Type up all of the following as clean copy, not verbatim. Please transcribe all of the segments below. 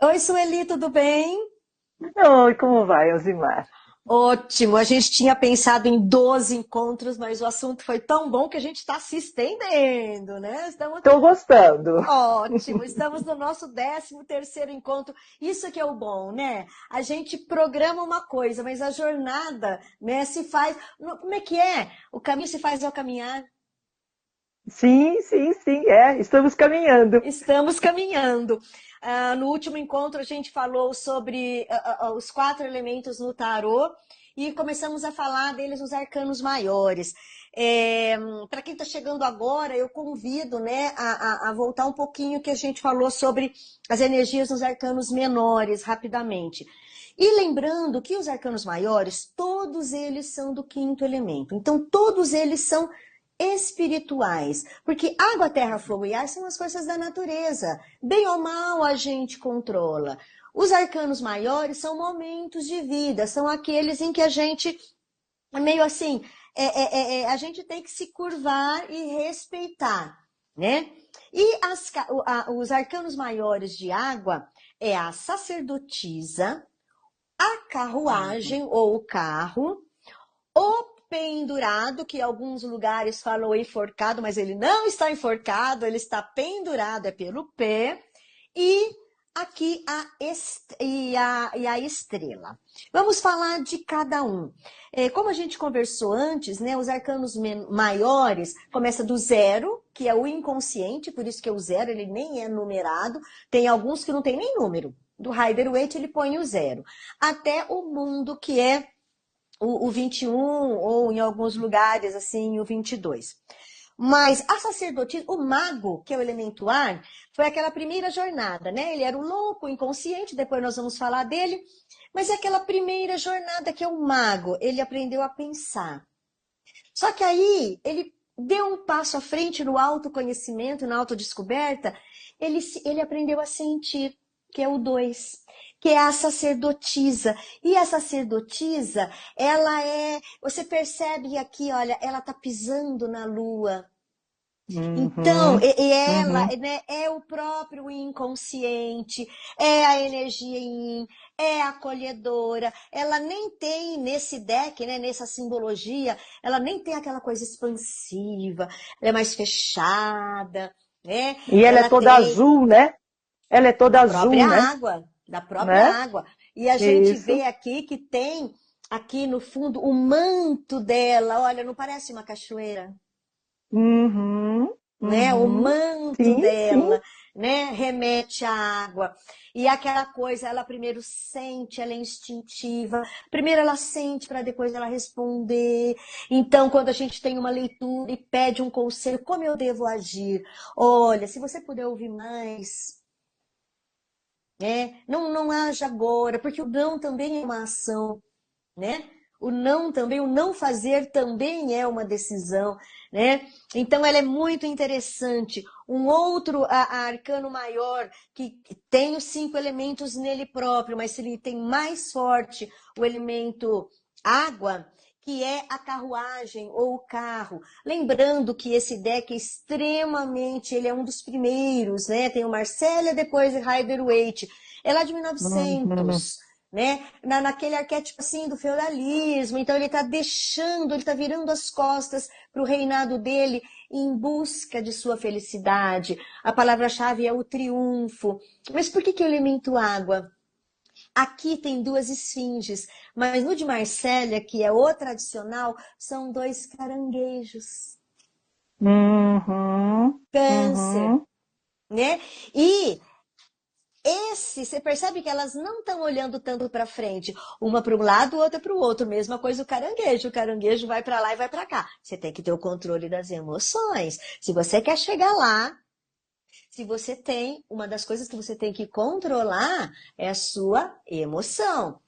Oi, Sueli, tudo bem? Oi, como vai, Osimar? Ótimo, a gente tinha pensado em 12 encontros, mas o assunto foi tão bom que a gente está se estendendo, né? Estou gostando. Ótimo, estamos no nosso 13º encontro. Isso que é o bom, né? A gente programa uma coisa, mas a jornada, né, se faz. Como é que é? O caminho se faz ao caminhar. Sim, sim, sim, estamos caminhando. Estamos caminhando. No último encontro, a gente falou sobre os 4 elementos no tarô e começamos a falar deles nos arcanos maiores. Para quem está chegando agora, eu convido, né, a voltar um pouquinho que a gente falou sobre as energias nos arcanos menores, rapidamente. E lembrando que os arcanos maiores, todos eles são do quinto elemento. Então, todos eles são espirituais, porque água, terra, fogo e ar são as forças da natureza. Bem ou mal a gente controla. Os arcanos maiores são momentos de vida, são aqueles em que a gente, meio assim, a gente tem que se curvar e respeitar, né? E os arcanos maiores de água é a sacerdotisa, a carruagem ou o carro, o pendurado, que em alguns lugares falam enforcado, mas ele não está enforcado, ele está pendurado, é pelo pé. E aqui a estrela. Vamos falar de cada um. Como a gente conversou antes, né, os arcanos maiores começa do zero, que é o inconsciente, por isso que é o zero, ele nem é numerado. Tem alguns que não tem nem número. Do Rider-Waite ele põe o zero. Até o mundo, que é o 21, ou em alguns lugares, assim, o 22. Mas a sacerdotisa, o mago, que é o elemento ar, foi aquela primeira jornada, né? Ele era o louco, o inconsciente, depois nós vamos falar dele. Mas é aquela primeira jornada que é o mago, ele aprendeu a pensar. Só que aí ele deu um passo à frente no autoconhecimento, na autodescoberta, ele aprendeu a sentir, que é o 2, que é a sacerdotisa. E a sacerdotisa, ela é, você percebe aqui, olha, ela tá pisando na lua. Então, Uhum, e ela, uhum. né, é o próprio inconsciente, é a energia yin, é acolhedora. Ela nem tem nesse deck, né, nessa simbologia, ela nem tem aquela coisa expansiva, ela é mais fechada, né? E ela é Ela toda tem azul, né? Ela é toda azul, né? da própria Né? água. E a gente Isso. vê aqui que tem aqui no fundo o manto dela, olha, não parece uma cachoeira? Uhum, Né? O uhum. manto Sim, sim. dela, né? Remete à água. E aquela coisa, ela primeiro sente, ela é instintiva. Primeiro ela sente para depois ela responder. Então, quando a gente tem uma leitura e pede um conselho, como eu devo agir? Olha, se você puder ouvir mais, né? Não haja agora, porque o não também é uma ação, né? O não também, o não fazer também é uma decisão, né? Então ela é muito interessante. Um outro arcano maior que tem os 5 elementos nele próprio, mas ele tem mais forte o elemento água, que é a carruagem ou o carro. Lembrando que esse deck é extremamente, ele é um dos primeiros, né? Tem o Marcélia, depois o Rider-Waite. É lá de Uhum. 1900, né? Naquele arquétipo assim do feudalismo. Então ele está deixando, ele está virando as costas para o reinado dele em busca de sua felicidade. A palavra-chave é o triunfo. Mas por que o elemento água? Aqui tem duas esfinges, mas no de Marsella, que é o tradicional, são dois caranguejos. Uhum, Câncer, uhum. né? E você percebe que elas não estão olhando tanto para frente, uma para um lado, outra para o outro. Mesma coisa o caranguejo vai para lá e vai para cá. Você tem que ter o controle das emoções. Se você quer chegar lá, se você tem, uma das coisas que você tem que controlar é a sua emoção,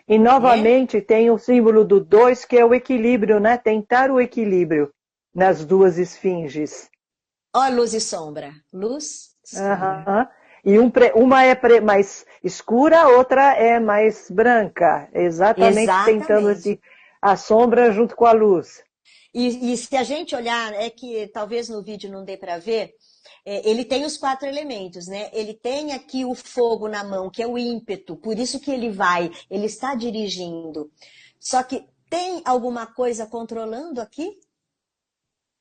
E né? novamente tem o símbolo do 2, que é o equilíbrio, né? Tentar o equilíbrio nas duas esfinges. Ó, luz e sombra, luz, sombra. Aham. E uma é mais escura, a outra é mais branca, exatamente tentando Exatamente. a sombra junto com a luz. E se a gente olhar, é que talvez no vídeo não dê para ver, ele tem os 4 elementos, né? Ele tem aqui o fogo na mão, que é o ímpeto, por isso que ele está dirigindo. Só que tem alguma coisa controlando aqui?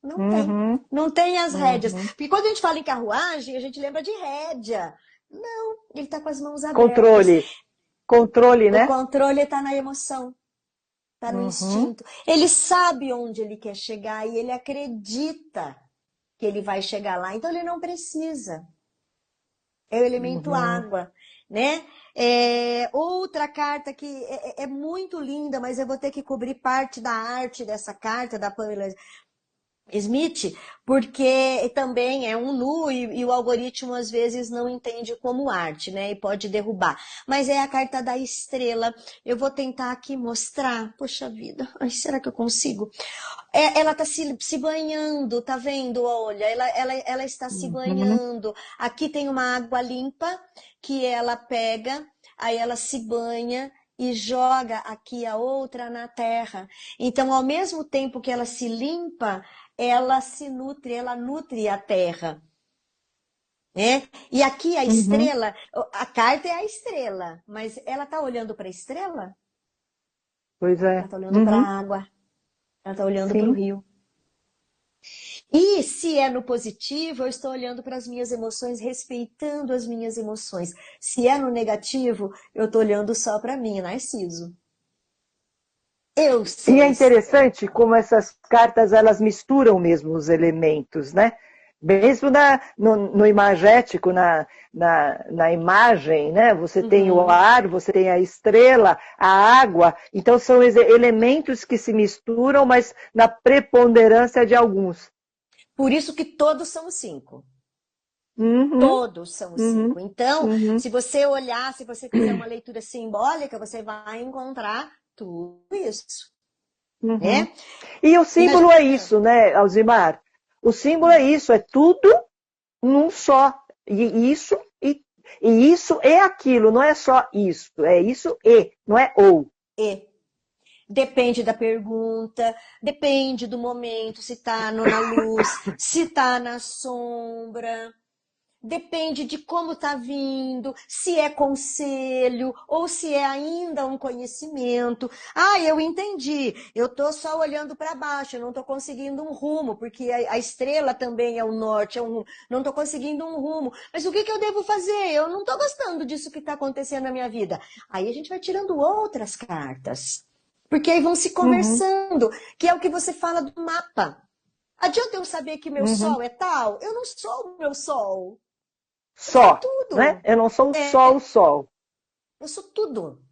Não tem. Uhum. Não tem as rédeas. Uhum. Porque quando a gente fala em carruagem, a gente lembra de rédea. Não, ele está com as mãos abertas. Controle. Controle, O né? controle está na emoção, está no Uhum. instinto. Ele sabe onde ele quer chegar e ele acredita que ele vai chegar lá. Então ele não precisa. É o elemento Uhum. água, né? Outra carta que é muito linda, mas eu vou ter que cobrir parte da arte dessa carta da Pamela Smith, porque também é um nu e o algoritmo às vezes não entende como arte, né? E pode derrubar. Mas é a carta da estrela. Eu vou tentar aqui mostrar. Poxa vida, ai, será que eu consigo? Ela está se banhando, tá vendo? Olha, ela está se Uhum. banhando. Aqui tem uma água limpa que ela pega, aí ela se banha e joga aqui a outra na terra. Então, ao mesmo tempo que ela se limpa, ela se nutre, ela nutre a terra, né? E aqui a Uhum. estrela, a carta é a estrela, mas ela está olhando para a estrela? Pois Ela é. está olhando para Uhum. a água, ela está olhando para o Sim. rio. E se é no positivo, eu estou olhando para as minhas emoções, respeitando as minhas emoções. Se é no negativo, eu estou olhando só para mim, Narciso. Eu E sou é estrela. interessante como essas cartas elas misturam mesmo os elementos, né? Mesmo no imagético, na imagem, né? Você tem o Uhum. ar, você tem a estrela, a água. Então são elementos que se misturam, mas na preponderância de alguns. Por isso que todos são 5. Uhum, Todos são uhum, 5. Então, uhum, se você olhar, se você fizer uma leitura simbólica, você vai encontrar tudo isso, uhum. né? E o E símbolo é isso, né, Alzimar? O símbolo é isso, é tudo num só. E isso é aquilo, não é só isso, é isso e, não é ou. e depende da pergunta, depende do momento, se está na luz, se está na sombra. Depende de como está vindo, se é conselho ou se é ainda um conhecimento. Ah, eu entendi. Eu estou só olhando para baixo, eu não estou conseguindo um rumo, porque a estrela também é o norte, é um rumo. Não estou conseguindo um rumo. Mas o que eu devo fazer? Eu não estou gostando disso que está acontecendo na minha vida. Aí a gente vai tirando outras cartas. Porque aí vão se Uhum, conversando, que é o que você fala do mapa. Adianta eu saber que meu uhum. sol é tal? Eu não sou o meu sol. Eu sou Só, né? tudo. Eu não sou só É, o sol. eu sou tudo,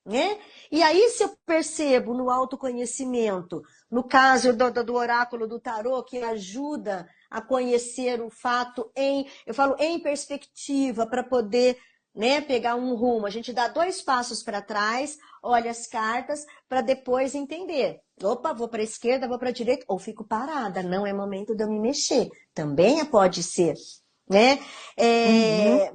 né? E aí, se eu percebo no autoconhecimento, no caso do oráculo do tarô, que ajuda a conhecer o fato eu falo em perspectiva, para poder, né, pegar um rumo. A gente dá 2 passos para trás, olha as cartas, para depois entender. Opa, vou para a esquerda, vou para a direita, ou fico parada, não é momento de eu me mexer. Também pode ser, né? Uhum.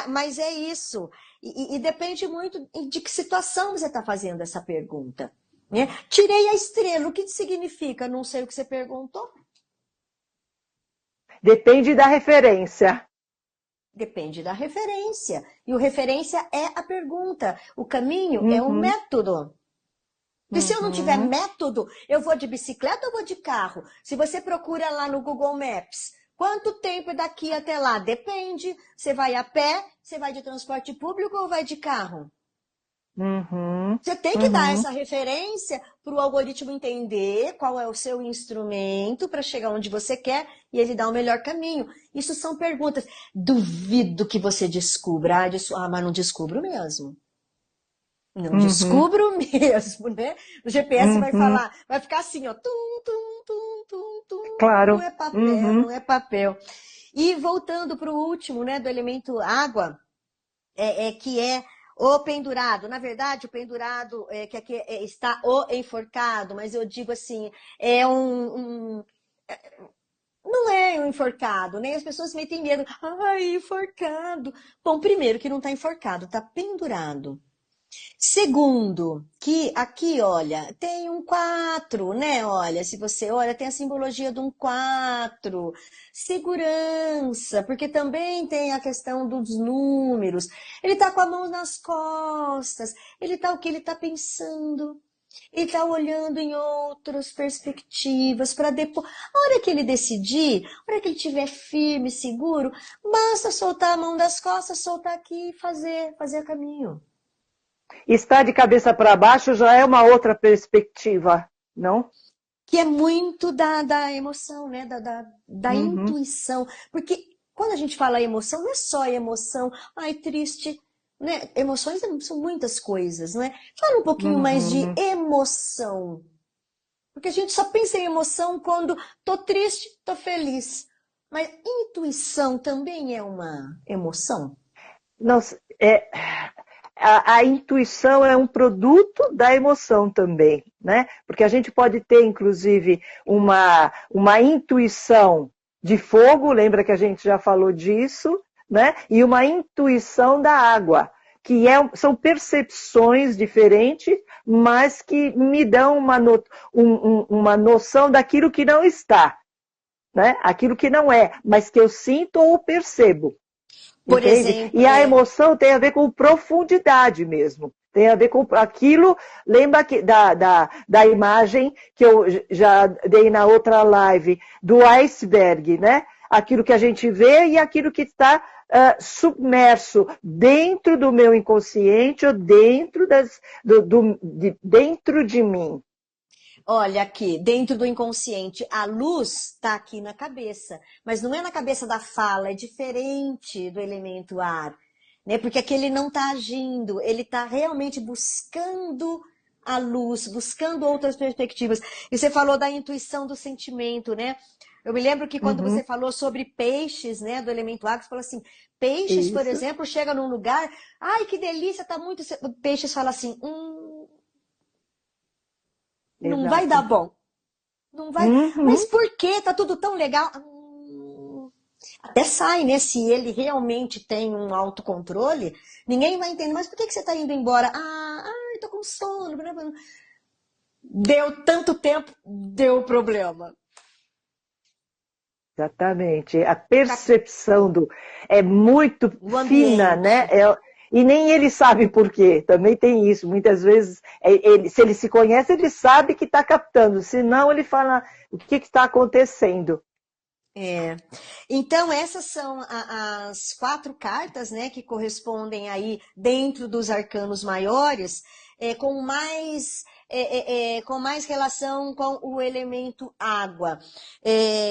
Mas é isso. E depende muito de que situação você está fazendo essa pergunta, né? Tirei a estrela, o que significa? Não sei o que você perguntou. Depende da referência. Depende da referência. E o referência é a pergunta. O caminho é o Uhum, método. Porque se eu não tiver uhum, método, eu vou de bicicleta ou vou de carro? Se você procura lá no Google Maps, quanto tempo é daqui até lá? Depende. Você vai a pé, você vai de transporte público ou vai de carro? uhum, Você tem que dar uhum, essa referência para o algoritmo entender qual é o seu instrumento para chegar onde você quer e ele dar o melhor caminho. Isso são perguntas. Duvido que você descubra. Mas não descubro mesmo. Não uhum, descubro mesmo, né? O GPS vai uhum. falar, vai ficar assim, ó, tum, tum, tum, tum, tum. Não Claro. é papel, Uhum. não é papel. E voltando para o último, né, do elemento água, que é o pendurado. Na verdade, o pendurado, que aqui está o enforcado, mas eu digo assim, é não é um enforcado, nem as pessoas metem medo. Ai, enforcado. Bom, primeiro que não está enforcado, está pendurado. Segundo, que aqui, olha, tem um 4, né? Olha, se você olha, tem a simbologia de um 4. Segurança, porque também tem a questão dos números. Ele tá com a mão nas costas. Ele tá o que ele tá pensando. Ele tá olhando em outras perspectivas para depois. A hora que ele decidir, a hora que ele estiver firme, seguro, basta soltar a mão das costas, soltar aqui e fazer caminho. Estar de cabeça para baixo já é uma outra perspectiva, não? Que é muito da emoção, né? Da Uhum, intuição. Porque quando a gente fala emoção, não é só emoção, ai, triste, né? Emoções são muitas coisas, né? Fala um pouquinho mais de uhum. emoção. Porque a gente só pensa em emoção quando tô triste, tô feliz. Mas intuição também é uma emoção. Não, é, a intuição é um produto da emoção também, né? Porque a gente pode ter, inclusive, uma intuição de fogo, lembra que a gente já falou disso, né? E uma intuição da água, que são percepções diferentes, mas que me dão uma noção daquilo que não está, né? Aquilo que não é, mas que eu sinto ou percebo. Por Entende? exemplo, E a emoção tem a ver com profundidade mesmo. Tem a ver com aquilo. Lembra da imagem que eu já dei na outra live, do iceberg, né? Aquilo que a gente vê e aquilo que está submerso dentro do meu inconsciente ou dentro de mim. olha aqui, dentro do inconsciente, a luz está aqui na cabeça, mas não é na cabeça da fala, é diferente do elemento ar, né? Porque aqui ele não está agindo, ele está realmente buscando a luz, buscando outras perspectivas. E você falou da intuição do sentimento, né? Eu me lembro que quando você Uhum, falou sobre peixes, né, do elemento água, você falou assim, peixes, por isso, exemplo, chega num lugar, ai, que delícia, tá muito... Peixes fala assim, não vai dar exato. bom. Não vai. Mas Uhum. por que? Tá tudo tão legal. Até sai, né? Se ele realmente tem um autocontrole, ninguém vai entender. Mas por que você tá indo embora? Ai, tô com sono. Deu tanto tempo, deu problema. Exatamente. A percepção é muito O fina, né? ambiente. E nem ele sabe por quê. Também tem isso. Muitas vezes, se ele se conhece, ele sabe que está captando. Se não, ele fala o que está acontecendo. É. Então, essas são as 4 cartas, né, que correspondem aí dentro dos arcanos maiores, com mais relação com o elemento água.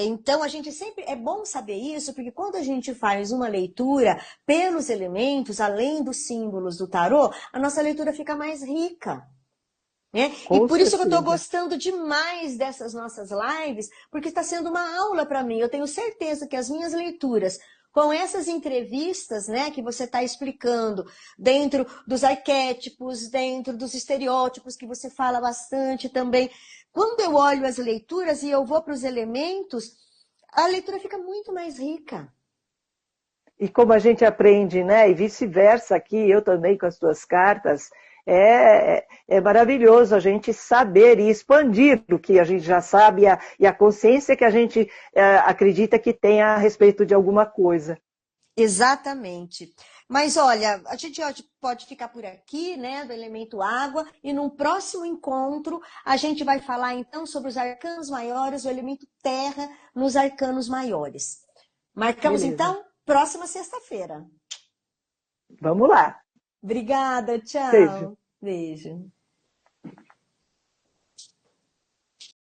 Então, a gente sempre é bom saber isso, porque quando a gente faz uma leitura pelos elementos, além dos símbolos do tarô, a nossa leitura fica mais rica. Né? E Com por isso que eu estou certeza. gostando demais dessas nossas lives, porque está sendo uma aula para mim. Eu tenho certeza que as minhas leituras, com essas entrevistas, né, que você está explicando, dentro dos arquétipos, dentro dos estereótipos, que você fala bastante também, quando eu olho as leituras e eu vou para os elementos, a leitura fica muito mais rica. E como a gente aprende, né? E vice-versa aqui, eu também com as tuas cartas, é maravilhoso a gente saber e expandir o que a gente já sabe e a consciência que a gente acredita que tem a respeito de alguma coisa. Exatamente. Mas olha, a gente pode ficar por aqui, né, do elemento água, e num próximo encontro a gente vai falar então sobre os arcanos maiores, o elemento terra nos arcanos maiores. Marcamos Beleza. então próxima sexta-feira. Vamos lá. Obrigada, Beijo. tchau. Beijo.